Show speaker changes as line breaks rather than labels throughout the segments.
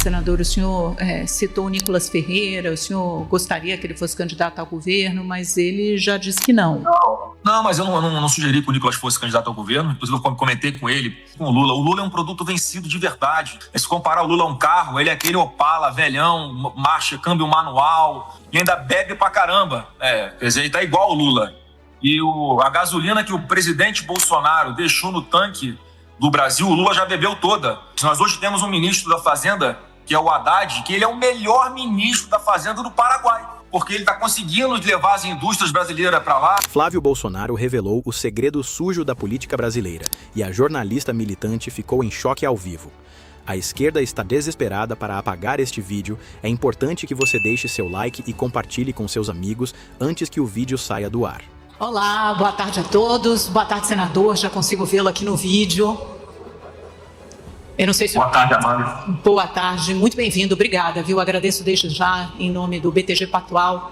Senador, o senhor citou o Nicolas Ferreira, o senhor gostaria que ele fosse candidato ao governo, mas ele já disse que não.
Não, mas eu não sugeri que o Nicolas fosse candidato ao governo. Inclusive, eu comentei com ele, com o Lula. O Lula é um produto vencido de verdade. Se comparar o Lula a um carro, ele é aquele Opala, velhão, marcha, câmbio manual, e ainda bebe pra caramba. Quer dizer, ele tá igual o Lula. E a gasolina que o presidente Bolsonaro deixou no tanque do Brasil, o Lula já bebeu toda. Nós hoje temos um ministro da Fazenda, que é o Haddad, que ele é o melhor ministro da Fazenda do Paraguai, porque ele está conseguindo levar as indústrias brasileiras para lá.
Flávio Bolsonaro revelou o segredo sujo da política brasileira e a jornalista militante ficou em choque ao vivo. A esquerda está desesperada para apagar este vídeo. É importante que você deixe seu like e compartilhe com seus amigos antes que o vídeo saia do ar.
Olá, boa tarde a todos. Boa tarde, senador. Já consigo vê-lo aqui no vídeo. Eu não sei se...
Boa tarde, Amanda.
Boa tarde, muito bem-vindo. Obrigada, viu? Agradeço desde já, em nome do BTG Pactual.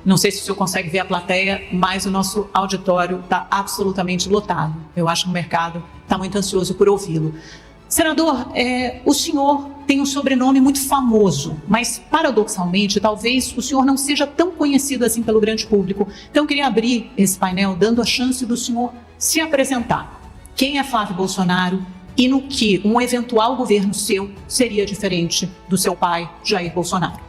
Não sei se o senhor consegue ver a plateia, mas o nosso auditório está absolutamente lotado. Eu acho que o mercado está muito ansioso por ouvi-lo. Senador, o senhor tem um sobrenome muito famoso, mas paradoxalmente, talvez o senhor não seja tão conhecido assim pelo grande público. Então, eu queria abrir esse painel dando a chance do senhor se apresentar. Quem é Flávio Bolsonaro e no que um eventual governo seu seria diferente do seu pai, Jair Bolsonaro?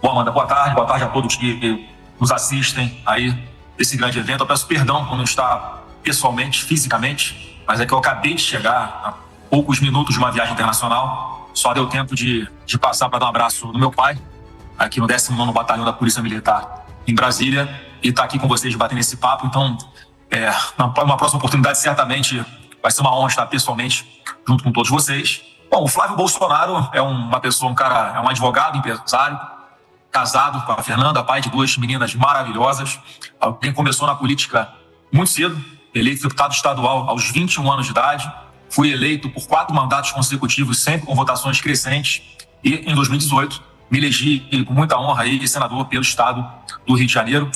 Bom, Amanda, boa tarde a todos que nos assistem aí desse grande evento. Eu peço perdão por não estar pessoalmente, fisicamente, mas é que eu acabei de chegar há poucos minutos de uma viagem internacional. Só deu tempo de passar para dar um abraço no meu pai, aqui no 19º Batalhão da Polícia Militar em Brasília, e estar aqui com vocês debatendo esse papo. Então, numa próxima oportunidade, certamente vai ser uma honra estar pessoalmente junto com todos vocês. Bom, o Flávio Bolsonaro é uma pessoa, é um advogado, empresário, casado com a Fernanda, pai de 2 meninas maravilhosas. Alguém começou na política muito cedo, eleito deputado estadual aos 21 anos de idade. Fui eleito por 4 mandatos consecutivos, sempre com votações crescentes. E, em 2018, me elegi com muita honra aí senador pelo estado do Rio de Janeiro.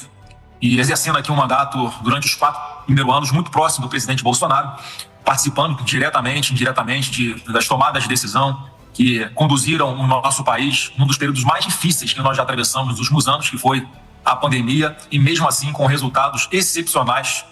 E exercendo aqui um mandato durante os 4 primeiros anos, muito próximo do presidente Bolsonaro, participando diretamente, indiretamente das tomadas de decisão que conduziram o nosso país num dos períodos mais difíceis que nós já atravessamos nos últimos anos, que foi a pandemia, e mesmo assim com resultados excepcionais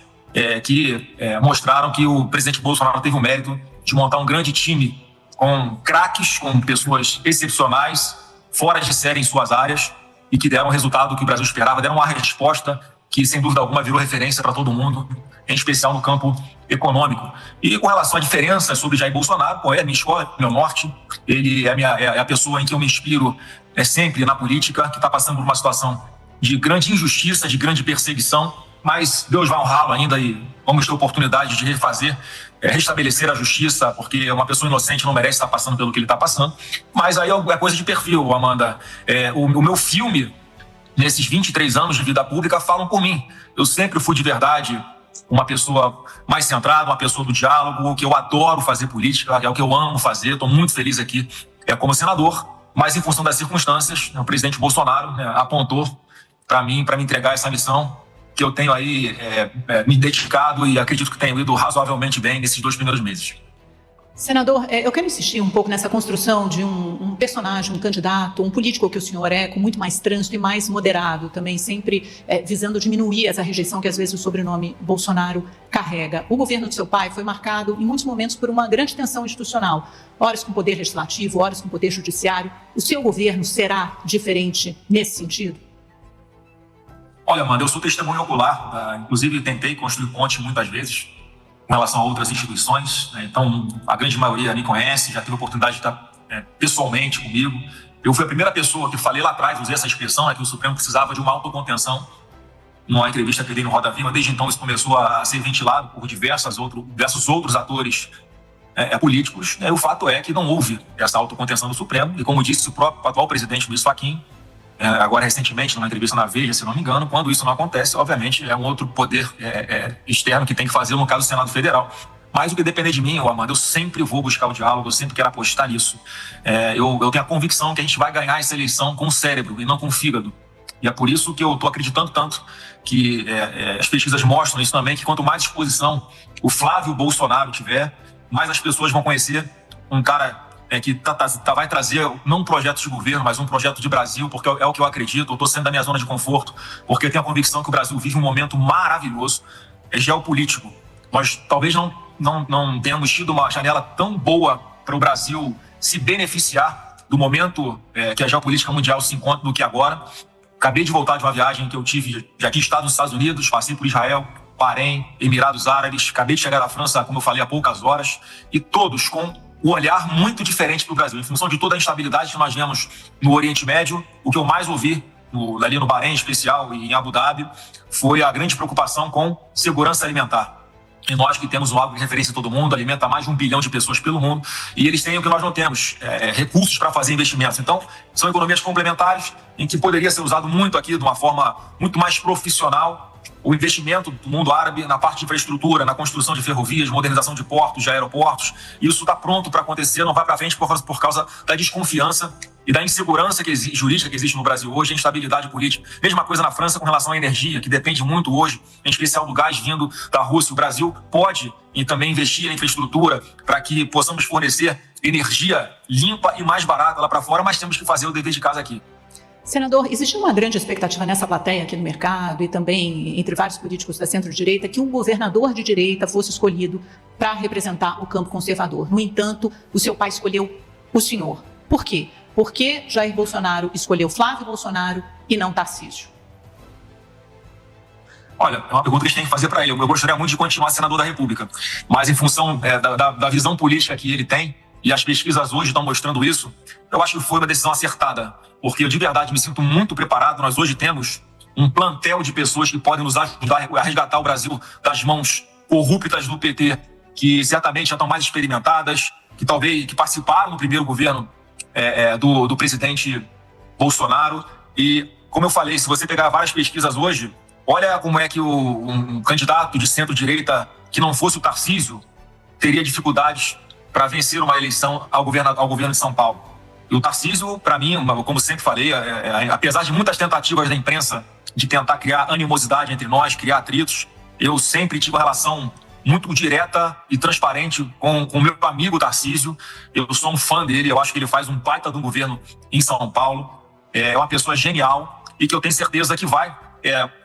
que mostraram que o presidente Bolsonaro teve o mérito de montar um grande time com craques, com pessoas excepcionais, fora de série em suas áreas, e que deram o resultado que o Brasil esperava, deram uma resposta que, sem dúvida alguma, virou referência para todo mundo, em especial no campo econômico. E com relação à diferença sobre Jair Bolsonaro, é a minha escola, meu norte, ele é a pessoa em que eu me inspiro sempre na política, que está passando por uma situação de grande injustiça, de grande perseguição, mas Deus vai honrá-lo ainda e vamos ter oportunidade de refazer, restabelecer a justiça, porque uma pessoa inocente não merece estar passando pelo que ele está passando. Mas aí é coisa de perfil, Amanda. O meu filme, nesses 23 anos de vida pública, falam por mim. Eu sempre fui de verdade uma pessoa mais centrada, uma pessoa do diálogo, que eu adoro fazer política, é o que eu amo fazer. Estou muito feliz aqui como senador, mas em função das circunstâncias, o presidente Bolsonaro apontou para mim, para me entregar essa missão, que eu tenho aí me dedicado e acredito que tenho ido razoavelmente bem nesses 2 primeiros meses.
Senador, eu quero insistir um pouco nessa construção de um personagem, um candidato, um político que o senhor com muito mais trânsito e mais moderado também, sempre visando diminuir essa rejeição que às vezes o sobrenome Bolsonaro carrega. O governo do seu pai foi marcado em muitos momentos por uma grande tensão institucional, horas com o poder legislativo, horas com o poder judiciário. O seu governo será diferente nesse sentido?
Olha, Amanda, eu sou testemunho ocular, inclusive tentei construir ponte muitas vezes com relação a outras instituições, então a grande maioria me conhece, já teve a oportunidade de estar pessoalmente comigo. Eu fui a primeira pessoa que falei lá atrás, usei essa expressão, que o Supremo precisava de uma autocontenção, numa entrevista que eu dei no Roda Viva. Desde então isso começou a ser ventilado por diversos outros atores políticos. O fato é que não houve essa autocontenção do Supremo, e como disse o próprio atual presidente Luiz Fachin, agora recentemente, numa entrevista na Veja, se não me engano, quando isso não acontece, obviamente é um outro poder externo que tem que fazer, no caso do Senado Federal. Mas o que depender de mim, Amanda, eu sempre vou buscar o diálogo, eu sempre quero apostar nisso. Eu tenho a convicção que a gente vai ganhar essa eleição com o cérebro e não com o fígado. E é por isso que eu estou acreditando tanto que as pesquisas mostram isso também, que quanto mais disposição o Flávio Bolsonaro tiver, mais as pessoas vão conhecer um cara que vai trazer não um projeto de governo, mas um projeto de Brasil, porque é o que eu acredito. Eu estou saindo da minha zona de conforto, porque eu tenho a convicção que o Brasil vive um momento maravilhoso, geopolítico. Nós talvez não tenhamos tido uma janela tão boa para o Brasil se beneficiar do momento que a geopolítica mundial se encontra do que agora. Acabei de voltar de uma viagem que eu tive, já aqui estado nos Estados Unidos, passei por Israel, Bahrein, Emirados Árabes, acabei de chegar na França, como eu falei, há poucas horas, e todos com um olhar muito diferente para o Brasil. Em função de toda a instabilidade que nós vemos no Oriente Médio, o que eu mais ouvi ali no Bahrein, em especial, e em Abu Dhabi, foi a grande preocupação com segurança alimentar. E nós que temos um agro de referência em todo mundo, alimenta mais de 1 bilhão de pessoas pelo mundo, e eles têm o que nós não temos, recursos para fazer investimentos. Então, são economias complementares em que poderia ser usado muito aqui de uma forma muito mais profissional o investimento do mundo árabe na parte de infraestrutura, na construção de ferrovias, modernização de portos, de aeroportos. Isso está pronto para acontecer, não vai para frente por causa da desconfiança e da insegurança jurídica que existe no Brasil hoje, a instabilidade política. Mesma coisa na França com relação à energia, que depende muito hoje, em especial do gás vindo da Rússia. O Brasil pode e também investir em infraestrutura para que possamos fornecer energia limpa e mais barata lá para fora, mas temos que fazer o dever de casa aqui.
Senador, existe uma grande expectativa nessa plateia aqui no mercado e também entre vários políticos da centro-direita que um governador de direita fosse escolhido para representar o campo conservador. No entanto, o seu pai escolheu o senhor. Por quê? Por que Jair Bolsonaro escolheu Flávio Bolsonaro e não Tarcísio?
Olha, é uma pergunta que a gente tem que fazer para ele. Eu gostaria muito de continuar senador da República, mas em função da visão política que ele tem, e as pesquisas hoje estão mostrando isso, eu acho que foi uma decisão acertada, porque eu de verdade me sinto muito preparado. Nós hoje temos um plantel de pessoas que podem nos ajudar a resgatar o Brasil das mãos corruptas do PT, que certamente já estão mais experimentadas, que participaram no primeiro governo do presidente Bolsonaro. E, como eu falei, se você pegar várias pesquisas hoje, olha como é que um candidato de centro-direita que não fosse o Tarcísio teria dificuldades para vencer uma eleição ao governo de São Paulo. E o Tarcísio, para mim, como sempre falei, apesar de muitas tentativas da imprensa de tentar criar animosidade entre nós, criar atritos, eu sempre tive uma relação muito direta e transparente com o meu amigo Tarcísio. Eu sou um fã dele, eu acho que ele faz um baita de um governo em São Paulo. É uma pessoa genial e que eu tenho certeza que vai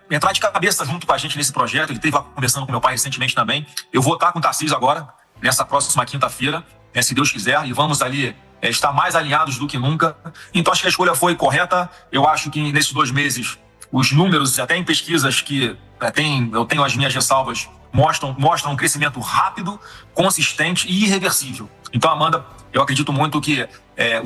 entrar de cabeça junto com a gente nesse projeto. Ele esteve conversando com meu pai recentemente também. Eu vou estar com o Tarcísio agora, nessa próxima quinta-feira, se Deus quiser, e vamos ali estar mais alinhados do que nunca. Então acho que a escolha foi correta. Eu acho que nesses 2 meses os números, até em pesquisas que eu tenho as minhas ressalvas, mostram um crescimento rápido, consistente e irreversível. Então, Amanda, eu acredito muito que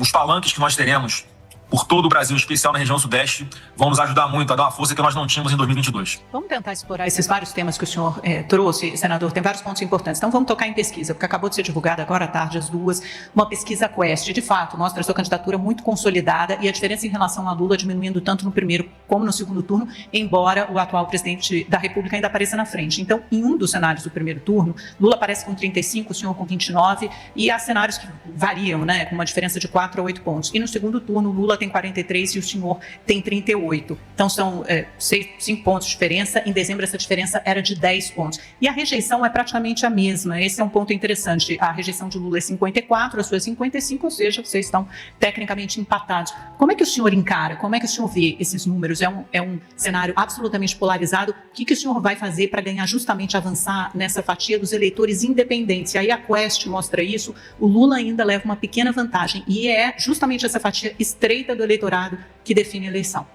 os palanques que nós teremos por todo o Brasil, em especial na região sudeste, vão nos ajudar muito a dar uma força que nós não tínhamos em 2022.
Vamos tentar explorar esses vários temas que o senhor trouxe, senador. Tem vários pontos importantes. Então vamos tocar em pesquisa, porque acabou de ser divulgada agora à tarde, às 2, uma pesquisa Quest. De fato, mostra a sua candidatura muito consolidada e a diferença em relação a Lula diminuindo tanto no primeiro como no segundo turno, embora o atual presidente da República ainda apareça na frente. Então, em um dos cenários do primeiro turno, Lula aparece com 35, o senhor com 29, e há cenários que variam, né, com uma diferença de 4 a 8 pontos. E no segundo turno, Lula tem 43 e o senhor tem 38. Então são 5 pontos de diferença. Em dezembro essa diferença era de 10 pontos. E a rejeição é praticamente a mesma. Esse é um ponto interessante. A rejeição de Lula é 54, a sua é 55, ou seja, vocês estão tecnicamente empatados. Como é que o senhor encara? Como é que o senhor vê esses números? É um cenário absolutamente polarizado. O que o senhor vai fazer para ganhar, justamente avançar nessa fatia dos eleitores independentes? E aí a Quest mostra isso. O Lula ainda leva uma pequena vantagem. E é justamente essa fatia estreita do eleitorado que define a eleição.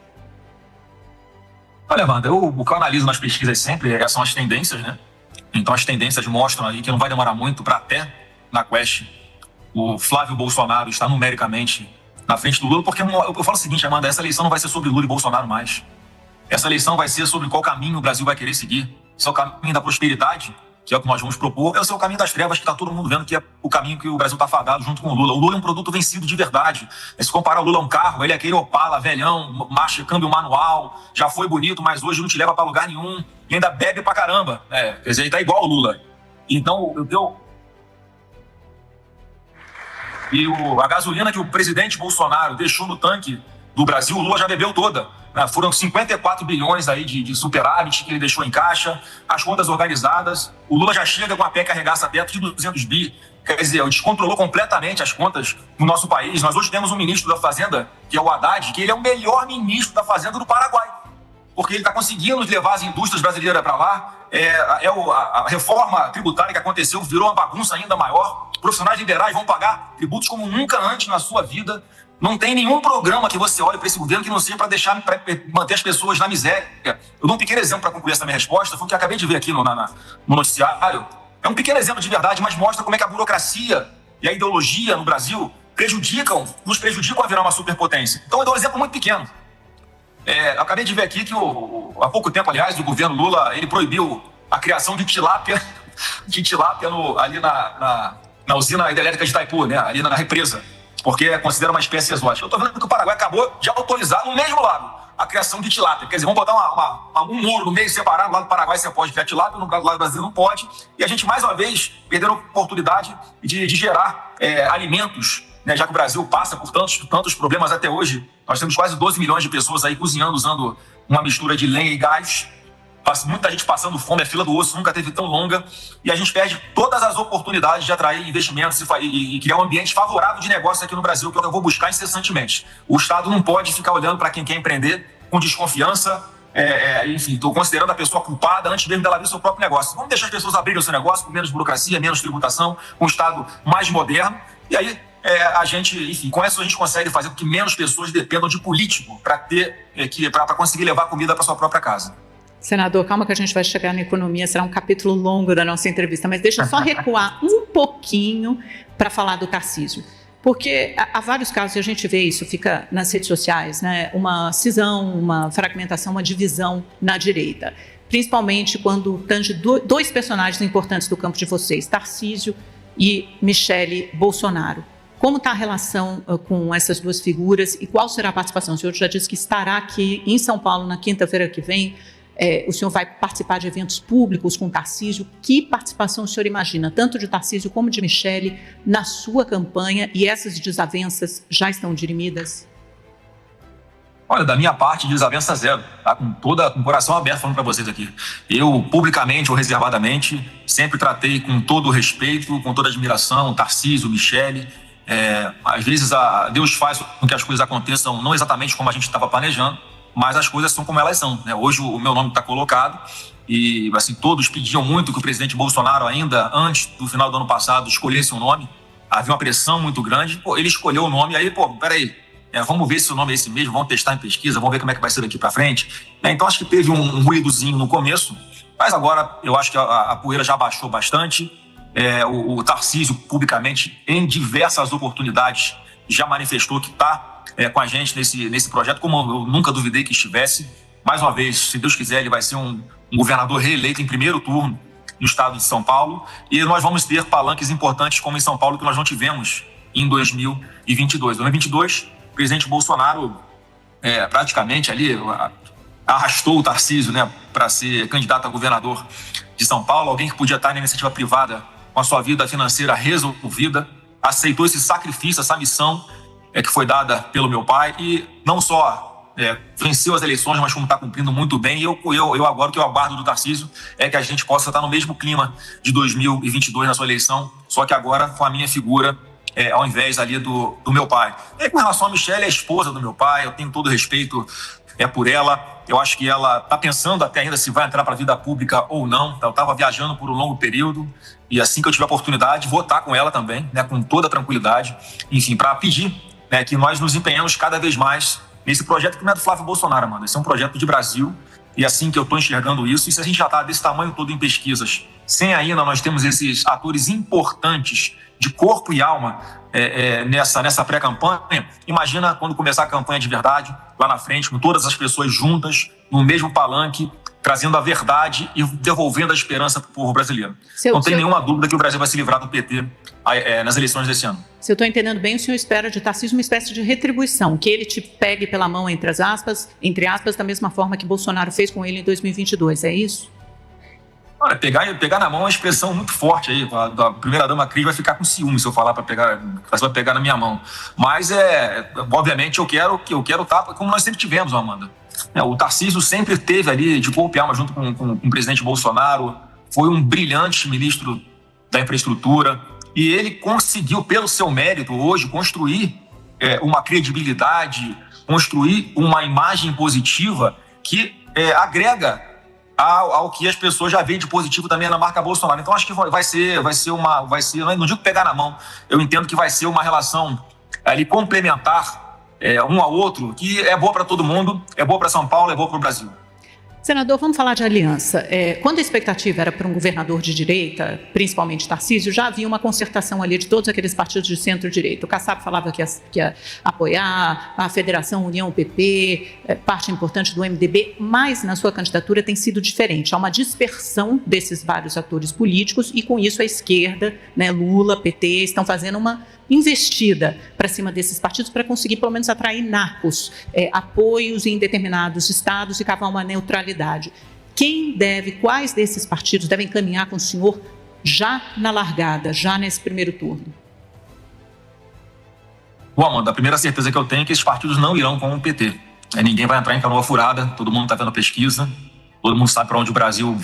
Olha, Amanda, o que eu analiso nas pesquisas sempre são as tendências, né? Então as tendências mostram aí que não vai demorar muito para até na Quest o Flávio Bolsonaro estar numericamente na frente do Lula, porque eu falo o seguinte, Amanda, essa eleição não vai ser sobre Lula e Bolsonaro mais. Essa eleição vai ser sobre qual caminho o Brasil vai querer seguir. Se é o caminho da prosperidade, que é o que nós vamos propor, é o seu caminho das trevas, que está todo mundo vendo que é o caminho que o Brasil está fadado junto com o Lula. O Lula é um produto vencido de verdade. Se comparar o Lula a um carro, ele é aquele Opala, velhão, marcha, câmbio manual, já foi bonito, mas hoje não te leva para lugar nenhum, e ainda bebe pra caramba. Quer dizer, ele tá igual o Lula. Então, a gasolina que o presidente Bolsonaro deixou no tanque do Brasil, o Lula já bebeu toda. Foram 54 bilhões aí de superávit que ele deixou em caixa, as contas organizadas. O Lula já chega com a PEC arregaça teto de 200 bi. Quer dizer, descontrolou completamente as contas do nosso país. Nós hoje temos um ministro da Fazenda, que é o Haddad, que ele é o melhor ministro da Fazenda do Paraguai, porque ele está conseguindo levar as indústrias brasileiras para lá. A reforma tributária que aconteceu virou uma bagunça ainda maior. Profissionais liberais vão pagar tributos como nunca antes na sua vida. Não tem nenhum programa que você olhe para esse governo que não seja para manter as pessoas na miséria. Eu dou um pequeno exemplo para concluir essa minha resposta, foi o que eu acabei de ver aqui no noticiário. É um pequeno exemplo de verdade, mas mostra como é que a burocracia e a ideologia no Brasil nos prejudicam a virar uma superpotência. Então eu dou um exemplo muito pequeno. Eu acabei de ver aqui que há pouco tempo, aliás, o governo Lula ele proibiu a criação de tilápia ali na usina hidrelétrica de Itaipu, né, ali na represa, porque é considerada uma espécie exótica. Eu estou vendo que o Paraguai acabou de autorizar no mesmo lago a criação de tilápia. Quer dizer, vamos botar um muro no meio separado, lá do Paraguai você pode criar tilápia, no lado do Brasil não pode. E a gente, mais uma vez, perdeu a oportunidade de gerar alimentos, né, já que o Brasil passa por tantos problemas até hoje. Nós temos quase 12 milhões de pessoas aí cozinhando usando uma mistura de lenha e gás. Muita gente passando fome, a fila do osso nunca teve tão longa, e a gente perde todas as oportunidades de atrair investimentos e criar um ambiente favorável de negócio aqui no Brasil, que eu vou buscar incessantemente. O Estado não pode ficar olhando para quem quer empreender com desconfiança, enfim, estou considerando a pessoa culpada antes mesmo dela abrir seu próprio negócio. Vamos deixar as pessoas abrirem o seu negócio com menos burocracia, menos tributação, com um Estado mais moderno, e aí a gente, enfim, com isso a gente consegue fazer com que menos pessoas dependam de político para conseguir levar comida para sua própria casa.
Senador, calma que a gente vai chegar na economia, será um capítulo longo da nossa entrevista, mas deixa eu só recuar um pouquinho para falar do Tarcísio. Porque há vários casos, e a gente vê isso, fica nas redes sociais, né? Uma cisão, uma fragmentação, uma divisão na direita. Principalmente quando tange dois personagens importantes do campo de vocês, Tarcísio e Michele Bolsonaro. Como está a relação com essas duas figuras e qual será a participação? O senhor já disse que estará aqui em São Paulo na quinta-feira que vem. O senhor vai participar de eventos públicos com Tarcísio. Que participação o senhor imagina, tanto de Tarcísio como de Michele, na sua campanha? E essas desavenças já estão dirimidas?
Olha, da minha parte, desavença zero. Tá? Com o coração aberto falando para vocês aqui. Eu, publicamente ou reservadamente, sempre tratei com todo o respeito, com toda a admiração, Tarcísio, Michele. Às vezes Deus faz com que as coisas aconteçam não exatamente como a gente estava planejando, mas as coisas são como elas são, né? Hoje o meu nome está colocado e assim, todos pediam muito que o presidente Bolsonaro, ainda antes do final do ano passado, escolhesse um nome. Havia uma pressão muito grande. Ele escolheu o nome, aí, peraí, vamos ver se o nome é esse mesmo, vamos testar em pesquisa, vamos ver como é que vai ser daqui para frente. Então acho que teve um ruídozinho no começo, mas agora eu acho que a poeira já baixou bastante. O Tarcísio, publicamente, em diversas oportunidades, já manifestou que está com a gente nesse projeto, como eu nunca duvidei que estivesse. Mais uma vez, se Deus quiser, ele vai ser um governador reeleito em primeiro turno no estado de São Paulo, e nós vamos ter palanques importantes como em São Paulo, que nós não tivemos em 2022. Em 2022, o presidente Bolsonaro praticamente ali arrastou o Tarcísio, né, para ser candidato a governador de São Paulo, alguém que podia estar na iniciativa privada com a sua vida financeira resolvida, aceitou esse sacrifício, essa missão que foi dada pelo meu pai, e não só venceu as eleições, mas como está cumprindo muito bem. E eu agora, o que eu aguardo do Tarcísio é que a gente possa estar no mesmo clima de 2022 na sua eleição, só que agora com a minha figura ao invés ali do meu pai. E com relação a Michele, é a esposa do meu pai, eu tenho todo respeito por ela. Eu acho que ela está pensando até ainda se vai entrar para a vida pública ou não. Eu estava viajando por um longo período, e assim que eu tiver a oportunidade, vou estar com ela também, né, com toda a tranquilidade, enfim, para pedir, né, que nós nos empenhemos cada vez mais nesse projeto que não é do Flávio Bolsonaro, mano. Esse é um projeto de Brasil, e assim que eu estou enxergando isso, e se a gente já está desse tamanho todo em pesquisas, sem ainda nós temos esses atores importantes de corpo e alma nessa pré-campanha, imagina quando começar a campanha de verdade, lá na frente, com todas as pessoas juntas, no mesmo palanque, trazendo a verdade e devolvendo a esperança para o povo brasileiro. Não tem nenhuma dúvida que o Brasil vai se livrar do PT nas eleições desse ano.
Se eu estou entendendo bem, o senhor espera de Tarcísio uma espécie de retribuição, que ele te pegue pela mão, entre aspas, da mesma forma que Bolsonaro fez com ele em 2022, é isso?
Olha, pegar na mão é uma expressão muito forte aí. A primeira-dama Cris vai ficar com ciúme se eu falar para vai pegar na minha mão. Mas, obviamente, eu quero estar como nós sempre tivemos, Amanda. O Tarcísio sempre esteve ali de corpo e alma junto com o presidente Bolsonaro. Foi um brilhante ministro da infraestrutura. e ele conseguiu, pelo seu mérito hoje, construir uma credibilidade, construir uma imagem positiva que agrega ao que as pessoas já veem de positivo também na marca Bolsonaro. Então acho que vai ser, não digo pegar na mão, eu entendo que vai ser uma relação ali complementar um ao outro, que é boa para todo mundo, é boa para São Paulo, é boa para o Brasil.
Senador, vamos falar de aliança. Quando a expectativa era para um governador de direita, principalmente Tarcísio, já havia uma concertação ali de todos aqueles partidos de centro-direita. O Kassab falava que ia apoiar, a Federação União PP, parte importante do MDB, mas na sua candidatura tem sido diferente. Há uma dispersão desses vários atores políticos e, com isso, a esquerda, né, Lula, PT, estão fazendo uma investida para cima desses partidos para conseguir, pelo menos, atrair nacos, apoios em determinados estados e cavar uma neutralidade. Quais desses partidos devem caminhar com o senhor já na largada, já nesse primeiro turno?
Bom, Amanda, a primeira certeza que eu tenho é que esses partidos não irão com o PT. Ninguém vai entrar em canoa furada, todo mundo está vendo pesquisa, todo mundo sabe para onde o Brasil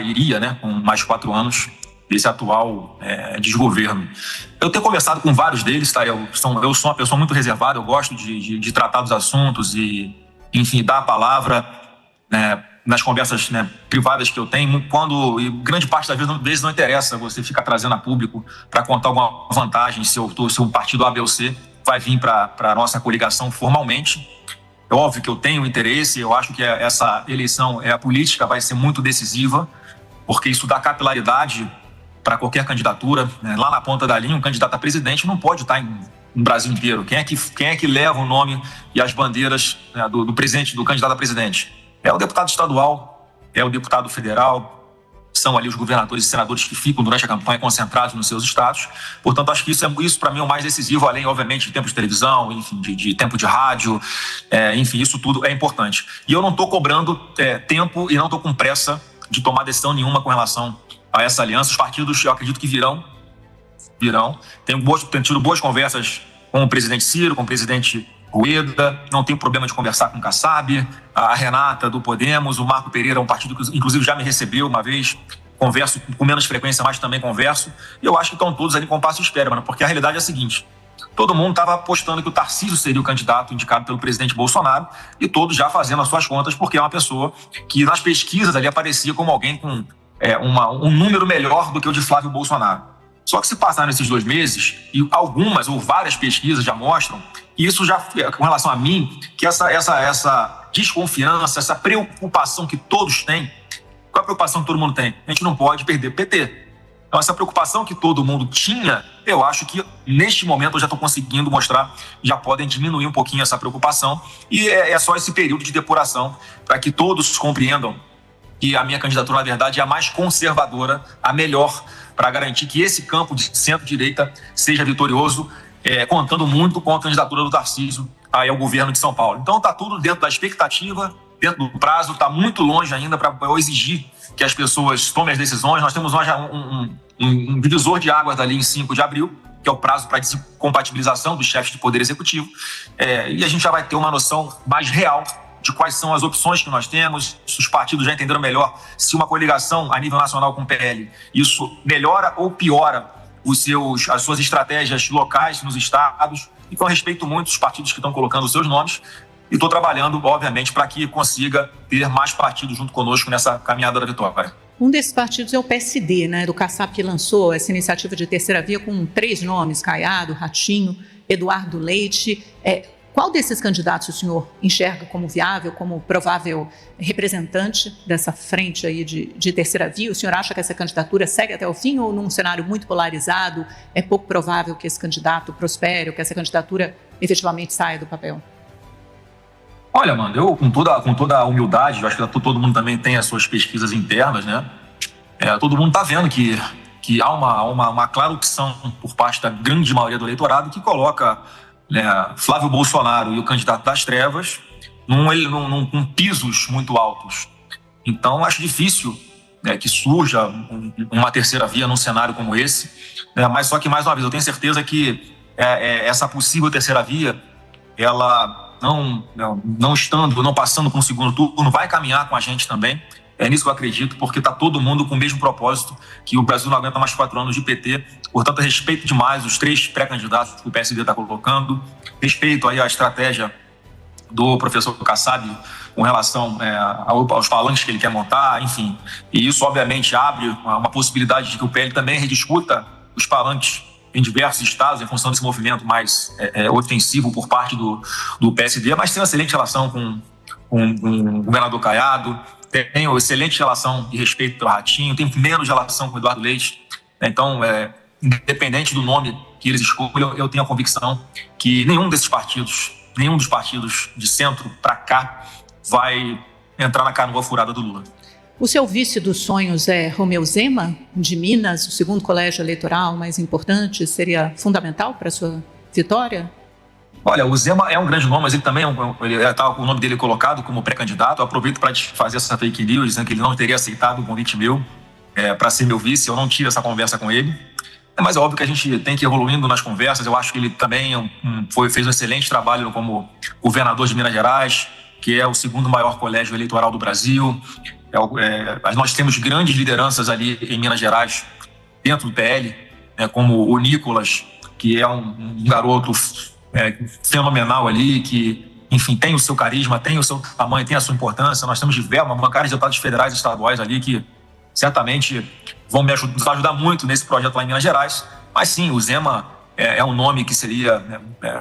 iria, né, com mais 4 anos desse atual desgoverno. Eu tenho conversado com vários deles, tá? Eu sou uma pessoa muito reservada, eu gosto de tratar dos assuntos e, enfim, dar a palavra nas conversas, né, privadas que eu tenho, e grande parte das vezes não interessa você ficar trazendo a público para contar alguma vantagem, se um partido A, B ou C vai vir para a nossa coligação formalmente. É óbvio que eu tenho interesse, eu acho que essa eleição, a política vai ser muito decisiva, porque isso dá capilaridade para qualquer candidatura, né? Lá na ponta da linha, um candidato a presidente não pode estar no Brasil inteiro. Quem é que leva o nome e as bandeiras, né, do candidato a presidente? É o deputado estadual, é o deputado federal, são ali os governadores e senadores que ficam durante a campanha concentrados nos seus estados. Portanto, acho que isso para mim é o mais decisivo, além, obviamente, de tempo de televisão, enfim, de tempo de rádio, enfim, isso tudo é importante. E eu não estou cobrando tempo e não estou com pressa de tomar decisão nenhuma com relação a essa aliança. Os partidos, eu acredito que virão. Tenho tido boas conversas com o presidente Ciro, com o presidente Rueda, não tenho problema de conversar com o Kassab, a Renata do Podemos, o Marco Pereira, um partido que inclusive já me recebeu uma vez, converso com menos frequência, mas também converso, e eu acho que estão todos ali com passo de espera, mano, porque a realidade é a seguinte: todo mundo estava apostando que o Tarcísio seria o candidato indicado pelo presidente Bolsonaro, e todos já fazendo as suas contas, porque é uma pessoa que nas pesquisas ali aparecia como alguém com um número melhor do que o de Flávio Bolsonaro. Só que se passaram esses 2 meses, e algumas ou várias pesquisas já mostram, e isso já, com relação a mim, que essa desconfiança, essa preocupação que todos têm, qual é a preocupação que todo mundo tem? A gente não pode perder PT. Então, essa preocupação que todo mundo tinha, eu acho que neste momento eu já estou conseguindo mostrar, já podem diminuir um pouquinho essa preocupação, e é só esse período de depuração para que todos compreendam que a minha candidatura, na verdade, é a mais conservadora, a melhor, para garantir que esse campo de centro-direita seja vitorioso, contando muito com a candidatura do Tarcísio ao governo de São Paulo. Então está tudo dentro da expectativa, dentro do prazo, está muito longe ainda para eu exigir que as pessoas tomem as decisões. Nós temos um divisor de águas ali em 5 de abril, que é o prazo para descompatibilização dos chefes do Poder Executivo, e a gente já vai ter uma noção mais real de quais são as opções que nós temos. Os partidos já entenderam melhor se uma coligação a nível nacional com o PL, isso melhora ou piora as suas estratégias locais nos estados. Então, eu respeito muito os partidos que estão colocando os seus nomes e estou trabalhando, obviamente, para que consiga ter mais partidos junto conosco nessa caminhada da vitória.
Um desses partidos é o PSD, né, do Kassab, que lançou essa iniciativa de terceira via com 3 nomes, Caiado, Ratinho, Eduardo Leite. Qual desses candidatos o senhor enxerga como viável, como provável representante dessa frente aí de terceira via? O senhor acha que essa candidatura segue até o fim, ou num cenário muito polarizado é pouco provável que esse candidato prospere, ou que essa candidatura efetivamente saia do papel?
Olha, mano, eu com toda a humildade, eu acho que todo mundo também tem as suas pesquisas internas, né? Todo mundo está vendo que há uma clara opção por parte da grande maioria do eleitorado que coloca Flávio Bolsonaro e o candidato das trevas com pisos muito altos. Então, acho difícil que surja uma terceira via num cenário como esse, mas só que, mais uma vez, eu tenho certeza que essa possível terceira via, ela não passando para um segundo turno, vai caminhar com a gente também. É nisso que eu acredito, porque está todo mundo com o mesmo propósito, que o Brasil não aguenta mais 4 anos de PT. Portanto, eu respeito demais os 3 pré-candidatos que o PSD está colocando, respeito aí a estratégia do professor Kassab com relação aos palanques que ele quer montar, enfim. E isso, obviamente, abre uma possibilidade de que o PL também rediscuta os palanques em diversos estados, em função desse movimento mais ofensivo por parte do PSD, mas tem uma excelente relação com o governador Caiado, tem uma excelente relação de respeito pelo Ratinho, tem menos relação com o Eduardo Leite. Então, independente do nome que eles escolham, eu tenho a convicção que nenhum dos partidos de centro para cá vai entrar na canoa furada do Lula.
O seu vice dos sonhos é Romeu Zema, de Minas, o segundo colégio eleitoral mais importante, seria fundamental para a sua vitória?
Olha, o Zema é um grande nome, mas ele também está com o nome dele colocado como pré-candidato. Eu aproveito para fazer essa fake news, dizendo que ele não teria aceitado o convite meu para ser meu vice. Eu não tive essa conversa com ele. Mas é óbvio que a gente tem que ir evoluindo nas conversas. Eu acho que ele também fez um excelente trabalho como governador de Minas Gerais, que é o segundo maior colégio eleitoral do Brasil. Nós temos grandes lideranças ali em Minas Gerais, dentro do PL, como o Nicolas, que é um garoto fenomenal ali, que, enfim, tem o seu carisma, tem o seu tamanho, tem a sua importância. Nós temos uma bancada de deputados federais e estaduais ali que certamente vão nos ajudar muito nesse projeto lá em Minas Gerais. Mas sim, o Zema é um nome que seria,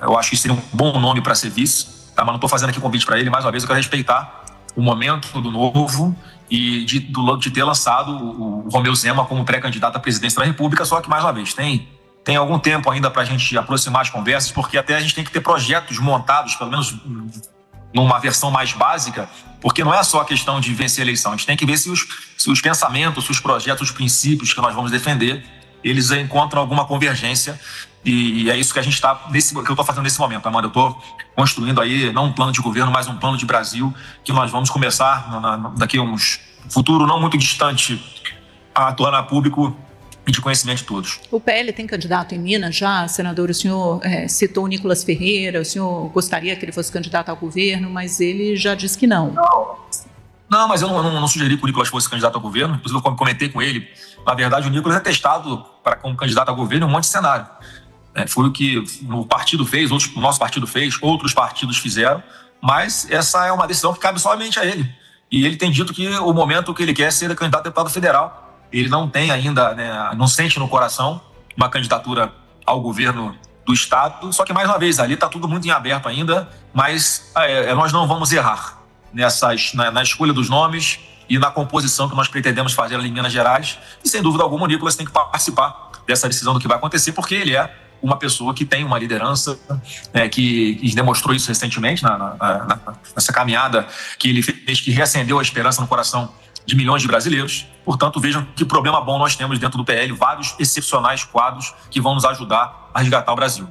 eu acho que seria um bom nome para ser vice, tá? Mas não estou fazendo aqui convite para ele, mais uma vez eu quero respeitar o momento do novo e de ter lançado o Romeu Zema como pré-candidato à presidência da República, só que, mais uma vez, tem algum tempo ainda para a gente aproximar as conversas, porque até a gente tem que ter projetos montados, pelo menos numa versão mais básica, porque não é só a questão de vencer a eleição, a gente tem que ver se os pensamentos, se os projetos, os princípios que nós vamos defender, eles encontram alguma convergência, e é isso que a gente está, que eu estou fazendo nesse momento, Amanda. Eu estou construindo aí, não um plano de governo, mas um plano de Brasil, que nós vamos começar daqui a futuro não muito distante a tornar público e de conhecimento de todos.
O PL tem candidato em Minas já, senador, o senhor citou o Nicolas Ferreira, o senhor gostaria que ele fosse candidato ao governo, mas ele já disse que não.
Não, mas eu não sugeri que o Nicolas fosse candidato ao governo, inclusive eu comentei com ele. Na verdade, o Nicolas é testado como candidato ao governo em um monte de cenário. Foi o que o partido fez, o nosso partido fez, outros partidos fizeram, mas essa é uma decisão que cabe somente a ele. E ele tem dito que o momento que ele quer é ser candidato a deputado federal. Ele não tem ainda, não sente no coração uma candidatura ao governo do Estado, só que, mais uma vez, ali está tudo muito em aberto ainda, mas nós não vamos errar na escolha dos nomes e na composição que nós pretendemos fazer ali em Minas Gerais. E, sem dúvida alguma, o Nicolas tem que participar dessa decisão do que vai acontecer, porque ele é uma pessoa que tem uma liderança, que demonstrou isso recentemente nessa caminhada que ele fez, que reacendeu a esperança no coração de milhões de brasileiros. Portanto, vejam que problema bom nós temos dentro do PL, vários excepcionais quadros que vão nos ajudar a resgatar o Brasil.